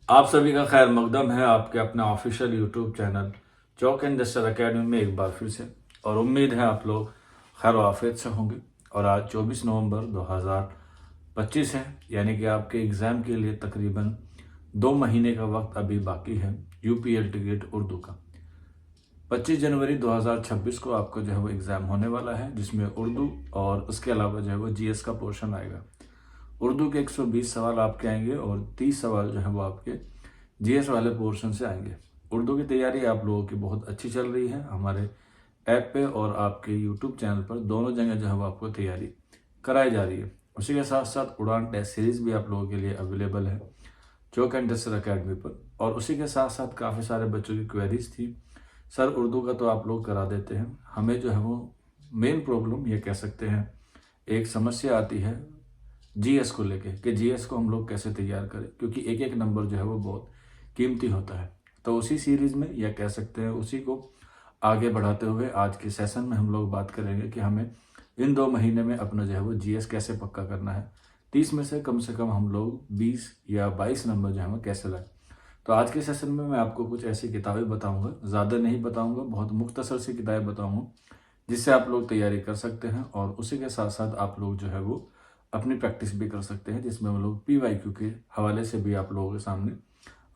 आप सभी का खैर मकदम है आपके अपने official YouTube channel chalk and Juster academy में एक बार फिर से। और उम्मीद है आप लोग खैर वाफियत से होंगे। और आज 24 नवंबर 2025 है, यानी कि आपके एग्ज़ाम के लिए तकरीबन 2 महीने का वक्त अभी बाकी है। यूपीएलटी गेट उर्दू का 25 जनवरी 2026 को आपको जो है वो एग्ज़ाम होने वाला है, जिसमें उर्दू और उसके अलावा जो है वो जीएस का पोर्शन आएगा। उर्दू के 120 सवाल आपके आएंगे और 30 सवाल जो है वो आपके जीएस वाले पोर्शन से आएंगे। उर्दू की तैयारी आप लोगों की बहुत अच्छी चल रही है। हमारे ऐप पे और आपके यूट्यूब चैनल पर दोनों जगह जो है वो आपको तैयारी कराई जा रही है। उसी के साथ साथ उड़ान टेस्ट सीरीज भी आप लोगों के लिए अवेलेबल है चौक एंड जस्टर अकेडमी पर। और उसी के साथ साथ काफ़ी सारे बच्चों की क्वेरीज थी, सर उर्दू का तो आप लोग करा देते हैं, हमें जो है वो मेन प्रॉब्लम ये कह सकते हैं, एक समस्या आती है जीएस को लेके कि जीएस को हम लोग कैसे तैयार करें, क्योंकि एक एक नंबर जो है वो बहुत कीमती होता है। तो उसी सीरीज में या कह सकते हैं उसी को आगे बढ़ाते हुए आज के सेशन में हम लोग बात करेंगे कि हमें इन 2 महीने में अपना जो है वो जीएस कैसे पक्का करना है। 30 में से कम हम लोग 20 या 22 नंबर जो है वो कैसे लाए। तो आज के सेशन में मैं आपको कुछ ऐसी किताबें बताऊंगा, ज़्यादा नहीं बताऊंगा, बहुत मुख्तसर सी किताबें बताऊंगा जिससे आप लोग तैयारी कर सकते हैं। और उसी के साथ साथ आप लोग जो है वो अपनी प्रैक्टिस भी कर सकते हैं, जिसमें हम लोग पीवाईक्यू के हवाले से भी आप लोगों के सामने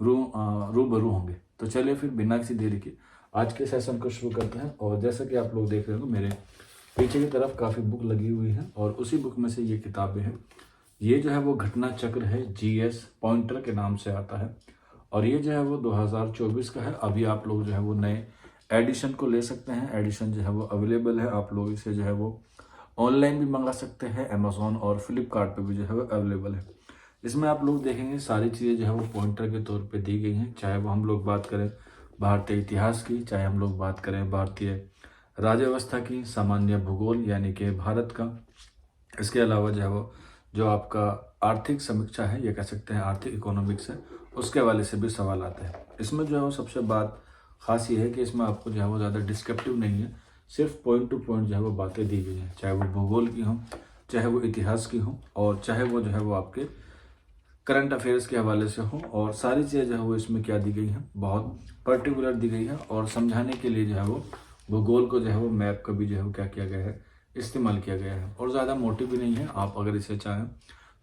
रूबरू होंगे। तो चलिए फिर बिना किसी देरी के आज के सेशन को शुरू करते हैं। और जैसा कि आप लोग देख रहे हो मेरे पीछे की तरफ काफ़ी बुक लगी हुई है और उसी बुक में से ये किताबें हैं। ये जो है वो घटना चक्र है, जीएस पॉइंटर के नाम से आता है और ये जो है वो 2024 का है। अभी आप लोग जो है वो नए एडिशन को ले सकते हैं। एडिशन जो है वो अवेलेबल है, आप लोग इसे जो है वो ऑनलाइन भी मंगा सकते हैं, अमेजोन और फ्लिपकार्ट पे भी जो है वो अवेलेबल है। इसमें आप लोग देखेंगे सारी चीज़ें जो है वो पॉइंटर के तौर पे दी गई हैं, चाहे वो हम लोग बात करें भारतीय इतिहास की, चाहे हम लोग बात करें भारतीय राज्य व्यवस्था की, सामान्य भूगोल यानी कि भारत का। इसके अलावा जो है वो जो आपका आर्थिक समीक्षा है, ये कह सकते हैं आर्थिक इकोनॉमिक्स है, उसके हवाले से भी सवाल आते हैं। इसमें जो है वो सबसे बात खास ये है कि इसमें आपको जो है वो ज़्यादा डिस्क्रिप्टिव नहीं है, सिर्फ पॉइंट टू पॉइंट जो है वो बातें दी गई हैं, चाहे वो भूगोल की हों, चाहे वो इतिहास की हों, और चाहे वो जो है वो आपके करंट अफेयर्स के हवाले से हो। और सारी चीज़ें जो है वो इसमें क्या दी गई हैं, बहुत पर्टिकुलर दी गई है। और समझाने के लिए जो है वो भूगोल को जो है वो मैप का भी जो है वो क्या किया गया है, इस्तेमाल किया गया है। और ज़्यादा मोटी भी नहीं है, आप अगर इसे चाहें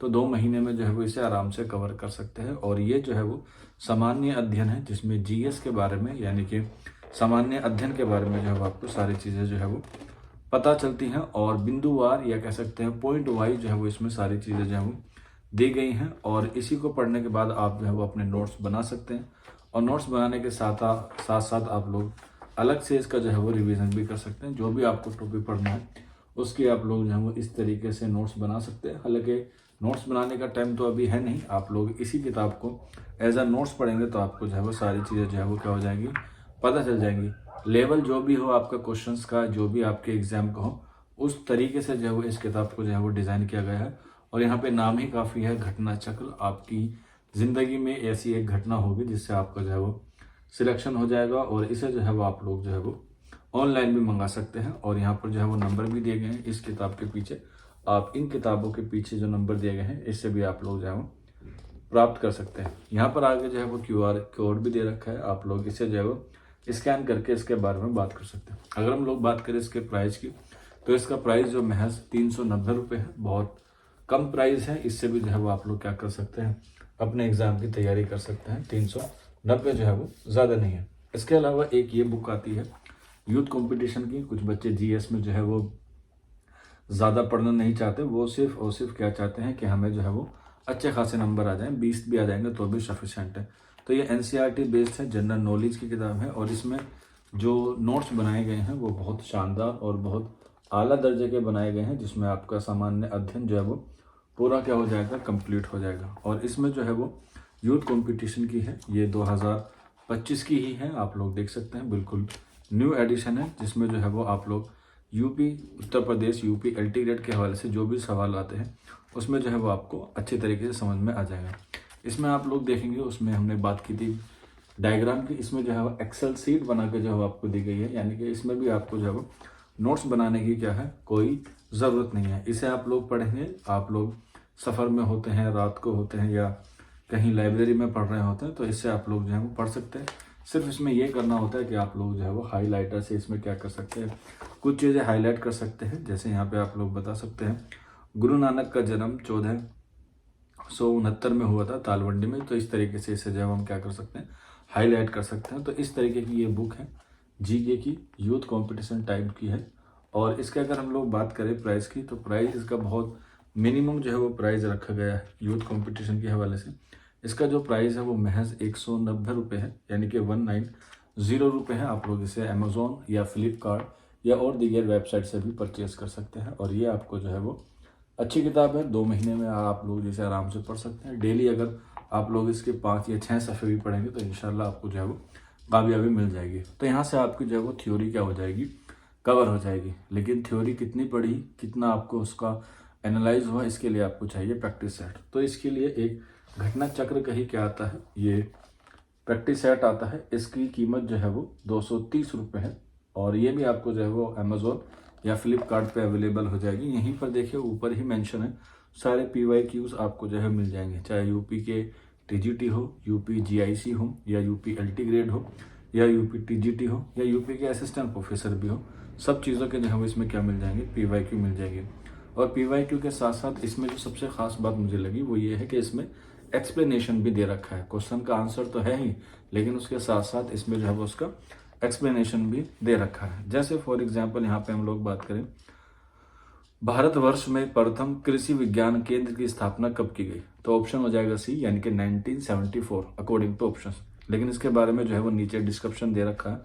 तो 2 महीने में जो है वो इसे आराम से कवर कर सकते हैं। और ये जो है वो सामान्य अध्ययन है, जिसमें जीएस के बारे में यानी कि सामान्य अध्ययन के बारे में जो है वो आपको सारी चीज़ें जो है वो पता चलती हैं। और बिंदुवार या कह सकते हैं पॉइंट वाइज जो है वो इसमें सारी चीज़ें जो है वो दी गई हैं। और इसी को पढ़ने के बाद आप जो है वो अपने नोट्स बना सकते हैं। और नोट्स बनाने के साथ साथ साथ आप लोग अलग से इसका जो है वो रिवीजन भी कर सकते हैं। जो भी आपको टॉपिक पढ़ना है उसके आप लोग जो है वो इस तरीके से नोट्स बना सकते हैं। हालांकि नोट्स बनाने का टाइम तो अभी है नहीं, आप लोग इसी किताब को एज अ नोट्स पढ़ेंगे तो आपको जो है वो सारी चीज़ें जो है वो क्या हो जाएंगी, पता चल जाएंगी। लेवल जो भी हो आपका क्वेश्चंस का, जो भी आपके एग्जाम का हो, उस तरीके से जो है वो इस किताब को जो है वो डिज़ाइन किया गया है। और यहाँ पे नाम ही काफ़ी है, घटना चक्र। आपकी ज़िंदगी में ऐसी एक घटना होगी जिससे आपका जो है वो सिलेक्शन हो जाएगा। और इसे जो है वो आप लोग जो है वो ऑनलाइन भी मंगा सकते हैं। और यहाँ पर जो है वो नंबर भी दिए गए हैं इस किताब के पीछे। आप इन किताबों के पीछे जो नंबर दिए गए हैं इससे भी आप लोग जो है वो प्राप्त कर सकते हैं। यहाँ पर आगे जो है वो क्यूआर कोड भी दे रखा है, आप लोग इसे जो है वो स्कैन करके इसके बारे में बात कर सकते हैं। अगर हम लोग बात करें इसके प्राइस की, तो इसका प्राइस जो महज 390 रुपये है, बहुत कम प्राइस है। इससे भी जो है वो आप लोग क्या कर सकते हैं, अपने एग्जाम की तैयारी कर सकते हैं। 390 जो है वो ज़्यादा नहीं है। इसके अलावा एक ये बुक आती है यूथ कंपटीशन की। कुछ बच्चे जीएस में जो है वो ज़्यादा पढ़ना नहीं चाहते, वो सिर्फ और सिर्फ क्या चाहते हैं कि हमें जो है वो अच्छे खासे नंबर आ जाएं, 20 भी आ जाएंगे तो भी सफिशेंट है। तो ये एनसीईआरटी बेस्ड है, जनरल नॉलेज की किताब है। और इसमें जो नोट्स बनाए गए हैं वो बहुत शानदार और बहुत आला दर्जे के बनाए गए हैं, जिसमें आपका सामान्य अध्ययन जो है वो पूरा क्या हो जाएगा, कंप्लीट हो जाएगा। और इसमें जो है वो यूथ कंपटीशन की है, ये 2025 की ही है, आप लोग देख सकते हैं, बिल्कुल न्यू एडिशन है। जिसमें जो है वो आप लोग UP, Uttar Pradesh, UP LT grade के हवाले से जो भी सवाल आते हैं उसमें जो है वो आपको अच्छे तरीके से समझ में आ जाएगा। इसमें आप लोग देखेंगे, उसमें हमने बात की थी डायग्राम की, इसमें जो है वो एक्सेल सीट बना के जो है वो आपको दी गई है, यानी कि इसमें भी आपको जो है वो नोट्स बनाने की क्या है, कोई ज़रूरत नहीं है। इसे आप लोग पढ़ेंगे, आप लोग सफ़र में होते हैं, रात को होते हैं, या कहीं लाइब्रेरी में पढ़ रहे होते हैं तो इससे आप लोग जो है वो पढ़ सकते हैं। सिर्फ इसमें ये करना होता है कि आप लोग जो है वो हाईलाइटर से इसमें क्या कर सकते हैं, कुछ चीज़ें हाईलाइट कर सकते हैं। जैसे यहाँ पे आप लोग बता सकते हैं गुरु नानक का जन्म 1469 में हुआ था तालवंडी में। तो इस तरीके से इसे जो है हम क्या कर सकते हैं, हाईलाइट कर सकते हैं। तो इस तरीके की ये बुक है, जीके की, यूथ कंपटीशन टाइप की है। और इसके अगर हम लोग बात करें प्राइस की, तो प्राइस इसका बहुत मिनिमम जो है वो प्राइस रखा गया है यूथ कंपटीशन के हवाले से। इसका जो प्राइस है वो महज 190 रुपये है, यानी कि 190 रुपये है। आप लोग इसे अमेज़ोन या फ्लिपकार्ट या और दीगर वेबसाइट से भी परचेज़ कर सकते हैं। और ये आपको जो है वो अच्छी किताब है, 2 महीने में आप लोग जिसे आराम से पढ़ सकते हैं। डेली अगर आप लोग इसके 5 या 6 सफ़े भी पढ़ेंगे तो इंशाल्लाह आपको जो है वो कामयाबी मिल जाएगी। तो यहाँ से आपकी जो है वो थ्योरी क्या हो जाएगी, कवर हो जाएगी। लेकिन थ्योरी कितनी पढ़ी, कितना आपको उसका एनालाइज हुआ, इसके लिए आपको चाहिए प्रैक्टिस सेट। तो इसके लिए एक घटना चक्र कहीं क्या आता है, ये प्रैक्टिस सेट आता है। इसकी कीमत जो है वो 230 रुपये है। और ये भी आपको जो है वो अमेज़ोन या फ्लिपकार्ट पे अवेलेबल हो जाएगी। यहीं पर देखिए ऊपर ही मेंशन है, सारे PYQs आपको जो है मिल जाएंगे, चाहे यूपी के TGT हो, यूपी GIC हो, या यूपी LT ग्रेड हो, या यूपी TGT हो, या यूपी के असिस्टेंट प्रोफेसर भी हो। सब चीज़ों के जो है इसमें क्या मिल जाएंगे, PYQ मिल जाएंगे। और PYQ के साथ साथ इसमें जो सबसे खास बात मुझे लगी वो ये है कि इसमें एक्सप्लेनेशन भी दे रखा है। क्वेश्चन का आंसर तो है ही, लेकिन उसके साथ साथ इसमें जो है वो उसका एक्सप्लेनेशन भी दे रखा है। जैसे फॉर एग्जांपल यहाँ पे हम लोग बात करें, भारतवर्ष में प्रथम कृषि विज्ञान केंद्र की स्थापना कब की गई, तो ऑप्शन हो जाएगा सी, यानी कि 1974 अकॉर्डिंग टू ऑप्शन। लेकिन इसके बारे में जो है वो नीचे डिस्क्रिप्शन दे रखा है।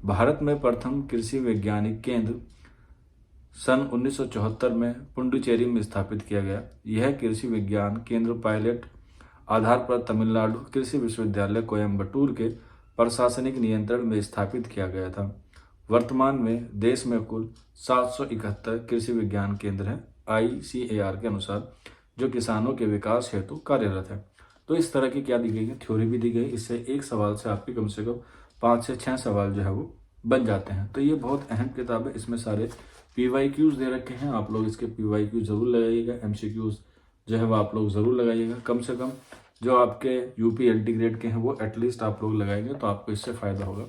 भारत में प्रथम कृषि वैज्ञानिक केंद्र सन 1974 में पुडुचेरी में स्थापित किया गया। यह कृषि विज्ञान केंद्र पायलट आधार पर तमिलनाडु कृषि विश्वविद्यालय कोयम्बटूर के प्रशासनिक नियंत्रण में स्थापित किया गया था। वर्तमान में देश में कुल 771 कृषि विज्ञान केंद्र हैं ICAR के अनुसार, जो किसानों के विकास हेतु कार्यरत है। तो इस तरह की क्या दी गई है, थ्योरी भी दी गई। इससे एक सवाल से आपकी कम से कम 5 से 6 सवाल जो है वो बन जाते हैं। तो ये बहुत अहम किताब है। इसमें सारे PYQs दे रखे हैं, आप लोग इसके PYQ जरूर लगाइएगा। MCQs जो है वो आप लोग ज़रूर लगाइएगा। कम से कम जो आपके यूपी LT ग्रेड के हैं वो एटलीस्ट आप लोग लगाएंगे तो आपको इससे फ़ायदा होगा।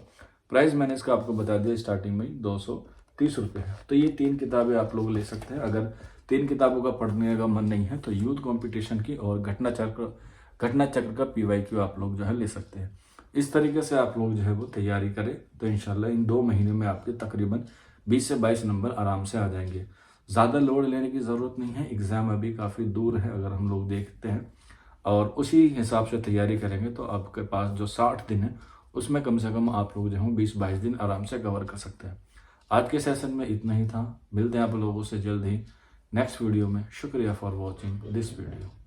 प्राइस मैंने इसका आपको बता दिया, स्टार्टिंग में ही 230 रुपये है। तो ये 3 किताबें आप लोग ले सकते हैं। अगर 3 किताबों का पढ़ने का मन नहीं है तो यूथ कंपटीशन की और घटना चक्र का PYQ आप लोग जो है ले सकते हैं। इस तरीके से आप लोग जो है वो तैयारी करें तो इंशाल्लाह इन 2 महीने में आपके तकरीबन 20 से 22 नंबर आराम से आ जाएंगे। ज़्यादा लोड लेने की ज़रूरत नहीं है, एग्ज़ाम अभी काफ़ी दूर है अगर हम लोग देखते हैं, और उसी हिसाब से तैयारी करेंगे तो आपके पास जो 60 दिन है उसमें कम से कम आप लोग जो है 20-22 दिन आराम से कवर कर सकते हैं। आज के सेशन में इतना ही था। मिलते हैं आप लोगों से जल्द ही नेक्स्ट वीडियो में। शुक्रिया फॉर वॉचिंग दिस वीडियो।